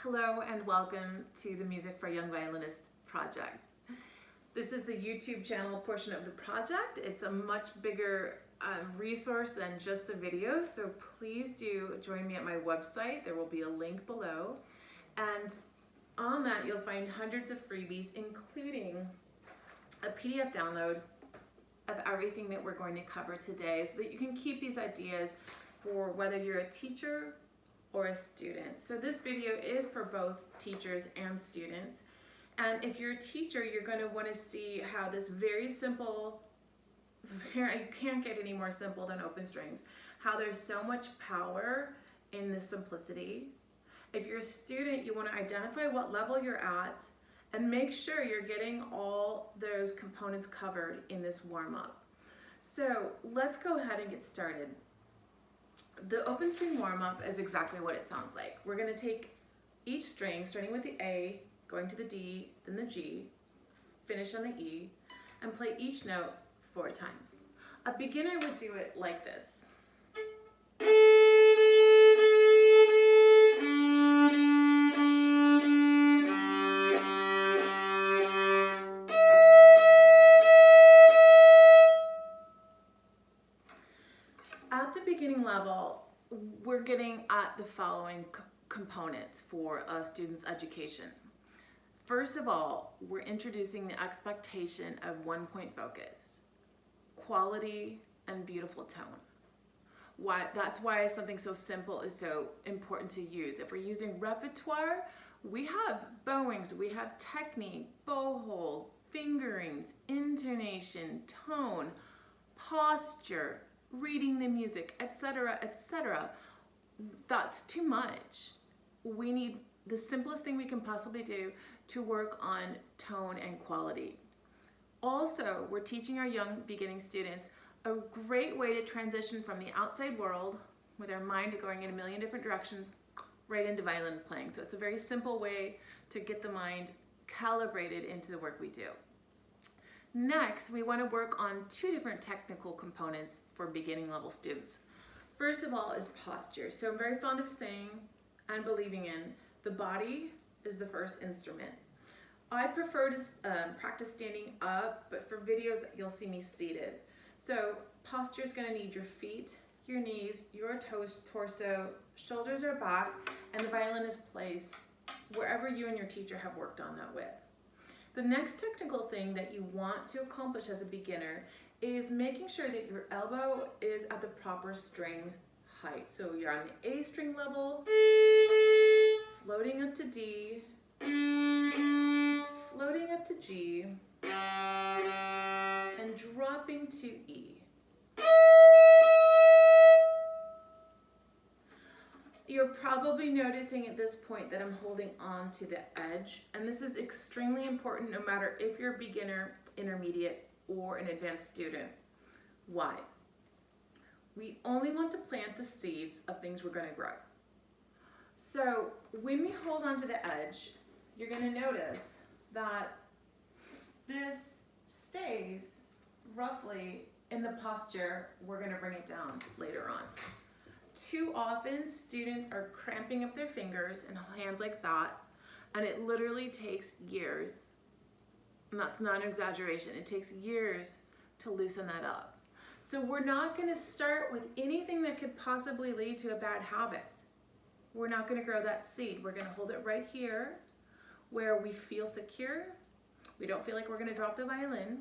Hello and welcome to the Music for Young Violinists project. This is the YouTube channel portion of the project. It's a much bigger resource than just the videos, so please do join me at my website. There will be a link below, and on that you'll find hundreds of freebies, including a PDF download of everything that we're going to cover today, so that you can keep these ideas for whether you're a teacher or a student. So this video is for both teachers and students. And if you're a teacher, you're going to want to see how this very simple, you can't get any more simple than open strings, how there's so much power in the simplicity. If you're a student, you want to identify what level you're at and make sure you're getting all those components covered in this warm-up. So let's go ahead and get started. The open string warm-up is exactly what it sounds like. We're going to take each string, starting with the A, going to the D, then the G, finish on the E, and play each note 4 times. A beginner would do it like this. At the beginning level, we're getting at the following components for a student's education. First of all, we're introducing the expectation of 1-point focus, quality, and beautiful tone. That's why something so simple is so important to use. If we're using repertoire, we have bowings, we have technique, bow hold, fingerings, intonation, tone, posture, reading the music, etc., etc. That's too much. We need the simplest thing we can possibly do to work on tone and quality. Also, we're teaching our young beginning students a great way to transition from the outside world with our mind going in a million different directions right into violin playing. So it's a very simple way to get the mind calibrated into the work we do. Next, we want to work on 2 different technical components for beginning level students. First of all is posture. So I'm very fond of saying and believing in the body is the first instrument. I prefer to practice standing up, but for videos you'll see me seated. So posture is going to need your feet, your knees, your torso, shoulders are back, and the violin is placed wherever you and your teacher have worked on that with. The next technical thing that you want to accomplish as a beginner is making sure that your elbow is at the proper string height. So you're on the A string level, floating up to D, floating up to G, and dropping to E. You're probably noticing at this point that I'm holding on to the edge, and this is extremely important no matter if you're a beginner, intermediate, or an advanced student. Why? We only want to plant the seeds of things we're going to grow. So when we hold on to the edge, you're going to notice that this stays roughly in the posture. We're going to bring it down later on. Too often, students are cramping up their fingers and hands like that, and it literally takes years, and that's not an exaggeration, it takes years to loosen that up. So we're not going to start with anything that could possibly lead to a bad habit. We're not going to grow that seed. We're going to hold it right here where we feel secure. We don't feel like we're going to drop the violin,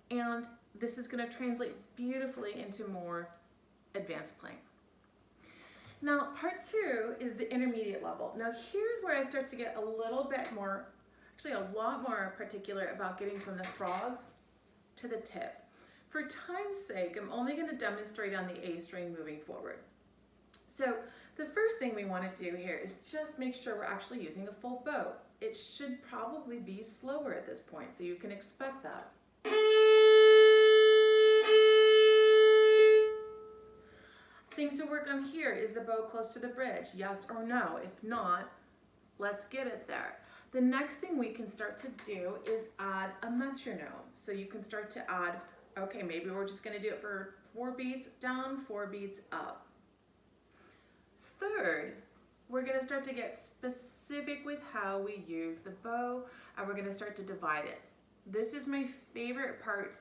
and this is going to translate beautifully into more advanced playing. Now, part 2 is the intermediate level. Now, here's where I start to get a little bit more, actually a lot more particular about getting from the frog to the tip. For time's sake, I'm only going to demonstrate on the A string moving forward. So the first thing we want to do here is just make sure we're actually using a full bow. It should probably be slower at this point, so you can expect that. Things to work on here is the bow close to the bridge, yes or no? If not, let's get it there. The next thing we can start to do is add a metronome. So you can start to add, okay, maybe we're just going to do it for 4 beats down, 4 beats up. Third, we're we're going to start to get specific with how we use the bow, and we're going to start to divide it. This is my favorite part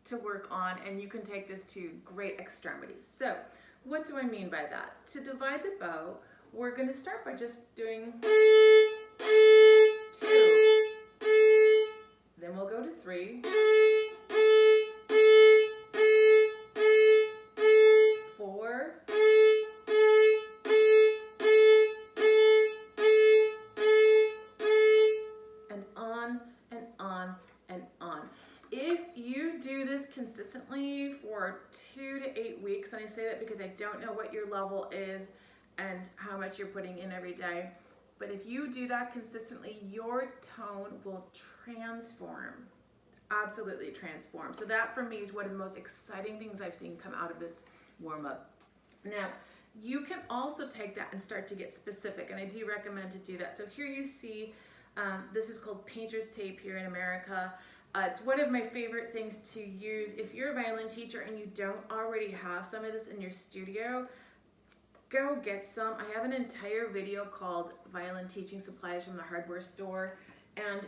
to work on, and you can take this to great extremities. So what do I mean by that? To divide the bow, we're going to start by just doing 2. Then we'll go to 3. 4. And on and on and on. If you do this consistently for 2 to 8 weeks, and I say that because I don't know what your level is and how much you're putting in every day, but if you do that consistently, your tone will transform, absolutely transform. So that for me is one of the most exciting things I've seen come out of this warm-up. Now, you can also take that and start to get specific, and I do recommend to do that. So here you see, this is called painter's tape here in America. It's one of my favorite things to use. If you're a violin teacher and you don't already have some of this in your studio, go get some. I have an entire video called Violin Teaching Supplies from the Hardware Store, and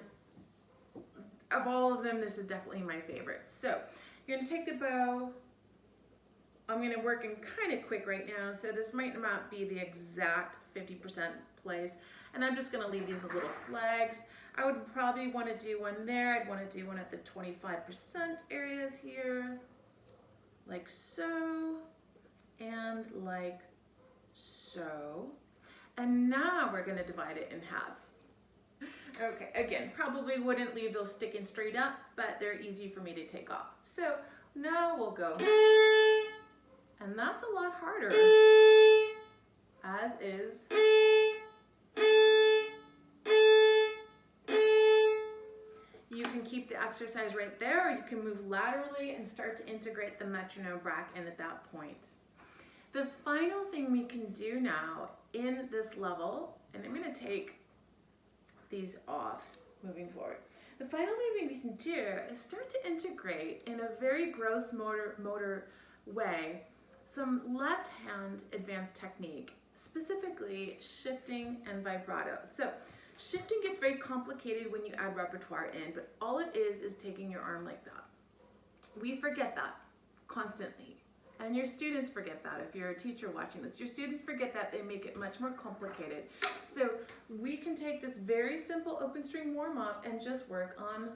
of all of them, this is definitely my favorite. So you're going to take the bow. I'm going to work in kind of quick right now, so this might not be the exact 50% place, and I'm just going to leave these as little flags. I would probably want to do one there. I'd want to do one at the 25% areas here, like so, and like so. And now we're going to divide it in half. Okay, again, probably wouldn't leave those sticking straight up, but they're easy for me to take off. So now we'll go, and that's a lot harder, as is. You can keep the exercise right there, or you can move laterally and start to integrate the metronome back in at that point. The final thing we can do now in this level, and I'm going to take these off moving forward. The final thing we can do is start to integrate in a very gross motor way some left hand advanced technique, specifically shifting and vibrato. So shifting gets very complicated when you add repertoire in, but all it is taking your arm like that. We forget that constantly. And your students forget that. If you're a teacher watching this, your students forget that. They make it much more complicated. So we can take this very simple open string warm up and just work on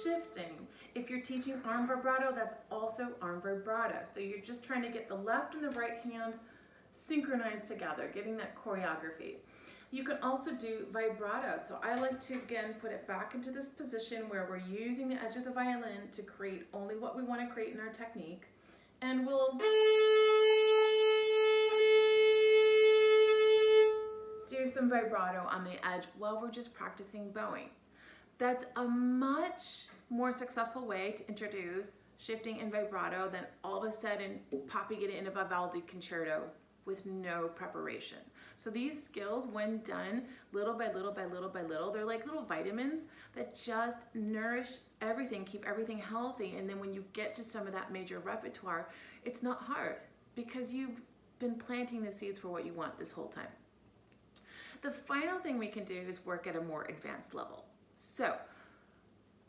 shifting. If you're teaching arm vibrato, that's also arm vibrato. So you're just trying to get the left and the right hand synchronized together, getting that choreography. You can also do vibrato. So I like to, again, put it back into this position where we're using the edge of the violin to create only what we want to create in our technique. And we'll do some vibrato on the edge while we're just practicing bowing. That's a much more successful way to introduce shifting and vibrato than all of a sudden popping it in a Vivaldi concerto with no preparation. So these skills, when done little by little by little by little, they're like little vitamins that just nourish everything, keep everything healthy. And then when you get to some of that major repertoire, it's not hard because you've been planting the seeds for what you want this whole time. The final thing we can do is work at a more advanced level. So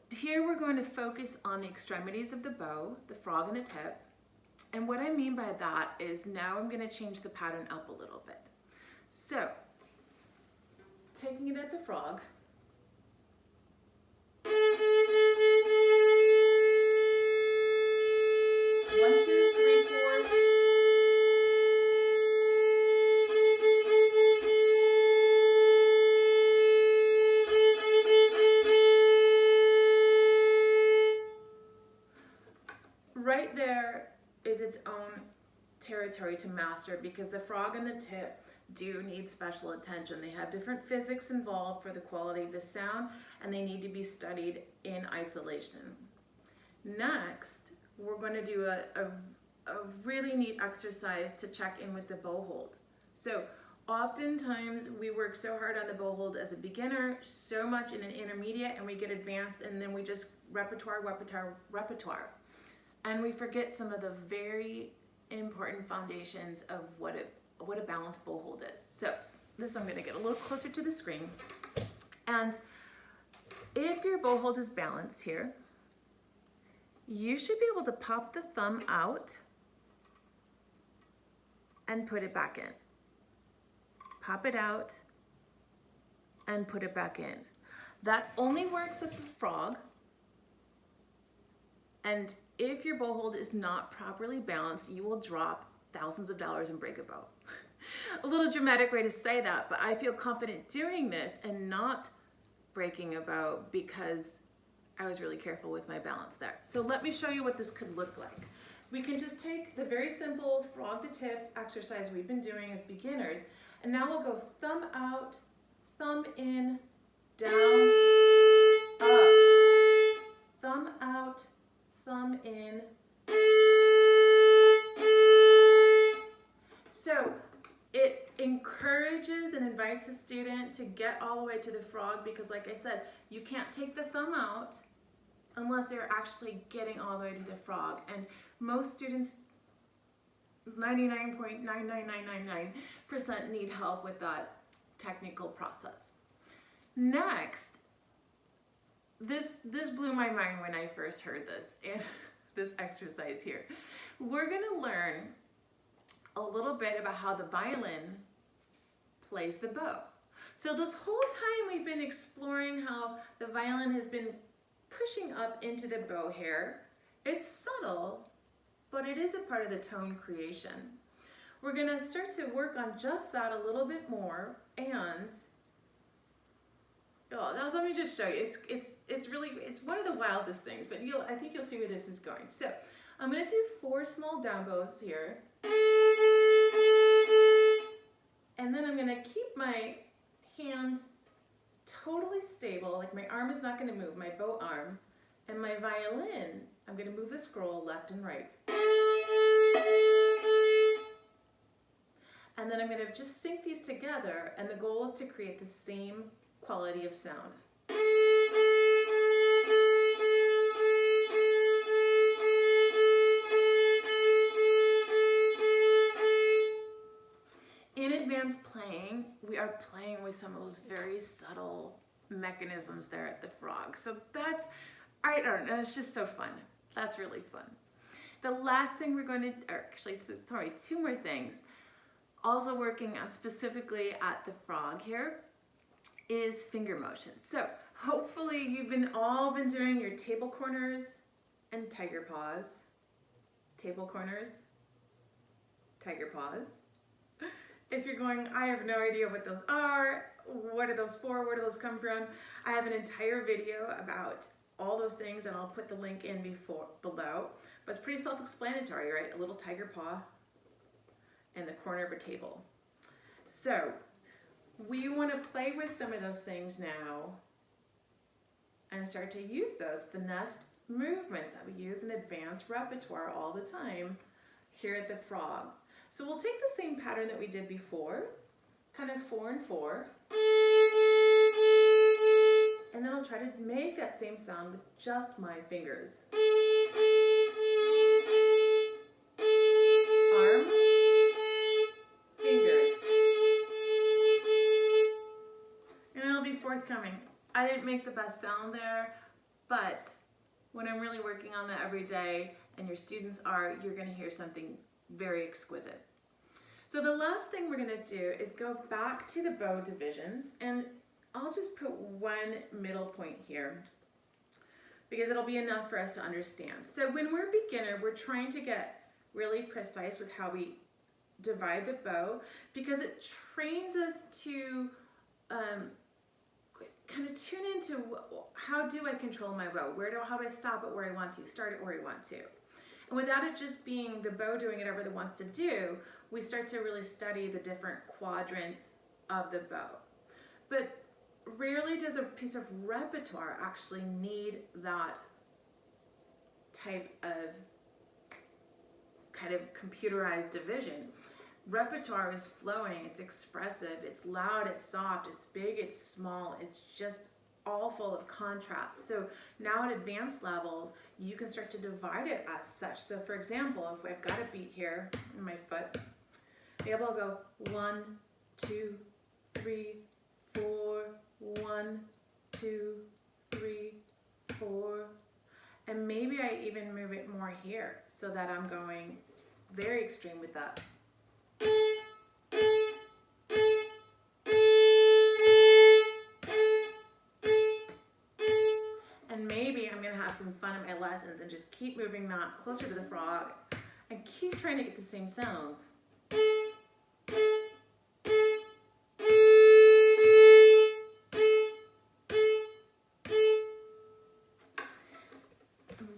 here we're going to focus on the extremities of the bow, the frog and the tip. And what I mean by that is now I'm going to change the pattern up a little bit. So, taking it at the frog. 1, 2, 3, 4. Right there is its own territory to master because the frog and the tip do need special attention. They have different physics involved for the quality of the sound, and they need to be studied in isolation. Next, we're going to do a really neat exercise to check in with the bow hold. So Oftentimes we work so hard on the bow hold as a beginner, so much in an intermediate, and we get advanced, and then we just repertoire. And we forget some of the very important foundations of what a balanced bow hold is. So this, I'm going to get a little closer to the screen. And if your bow hold is balanced here, you should be able to pop the thumb out and put it back in. Pop it out and put it back in. That only works at the frog. And if your bow hold is not properly balanced, you will drop thousands of dollars and break a bow. A little dramatic way to say that, but I feel confident doing this and not breaking a bow because I was really careful with my balance there. So let me show you what this could look like. We can just take the very simple frog to tip exercise we've been doing as beginners, and now we'll go thumb out, thumb in, down, up, thumb out, thumb in. So it encourages and invites the student to get all the way to the frog because, like I said, you can't take the thumb out unless they're actually getting all the way to the frog. And most students, 99.99999% need help with that technical process. Next, this blew my mind when I first heard this and this exercise here. We're gonna learn a little bit about how the violin plays the bow. So this whole time we've been exploring how the violin has been pushing up into the bow hair. It's subtle, but it is a part of the tone creation. We're gonna start to work on just that a little bit more, and now let me just show you. It's one of the wildest things, but I think you'll see where this is going. So I'm gonna do 4 small down bows here, and then I'm gonna keep my hands totally stable, like my arm is not going to move, my bow arm, and my violin, I'm going to move the scroll left and right. And then I'm going to just sync these together, and the goal is to create the same quality of sound. In advanced playing, we are playing with some of those very subtle mechanisms there at the frog. So that's, I don't know, it's just so fun. That's really fun. The last thing we're going to, or actually, sorry, 2 more things. Also working specifically at the frog here is finger motions. So hopefully you've all been doing your table corners and tiger paws. Table corners, tiger paws. If you're going, I have no idea what those are, what are those for, where do those come from, I have an entire video about all those things, and I'll put the link in below. But it's pretty self-explanatory, right? A little tiger paw in the corner of a table. So we want to play with some of those things now and start to use those finessed movements that we use in advanced repertoire all the time here at the frog. So we'll take the same pattern that we did before, kind of 4 and 4, and then I'll try to make that same sound with just my fingers. Arm, fingers. And it'll be forthcoming. I didn't make the best sound there, but when I'm really working on that every day, and your students are, you're going to hear something very exquisite. So the last thing we're going to do is go back to the bow divisions, and I'll just put 1 middle point here because it'll be enough for us to understand. So when we're beginner, we're trying to get really precise with how we divide the bow because it trains us to kind of tune into how do I control my bow? How do I stop it where I want to, start it where I want to? And without it just being the bow doing whatever it wants to do, we start to really study the different quadrants of the bow. But rarely does a piece of repertoire actually need that type of kind of computerized division. repertoire is flowing, it's expressive, it's loud, it's soft, it's big, it's small, it's just all full of contrast. So now at advanced levels, you can start to divide it as such. So for example, if I've got a beat here in my foot, maybe I'll go 1, 2, 3, 4, 1, 2, 3, 4, and maybe I even move it more here so that I'm going very extreme with that. And maybe I'm gonna have some fun in my lessons and just keep moving that closer to the frog and keep trying to get the same sounds.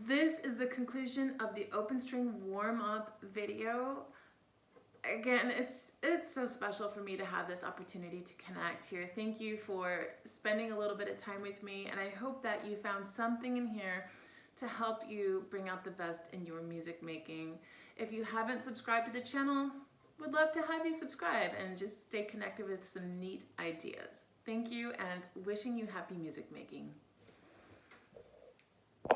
This is the conclusion of the open string warm-up video. Again, it's so special for me to have this opportunity to connect here. Thank you for spending a little bit of time with me, and I hope that you found something in here to help you bring out the best in your music making. If you haven't subscribed to the channel, would love to have you subscribe and just stay connected with some neat ideas. Thank you, and wishing you happy music making.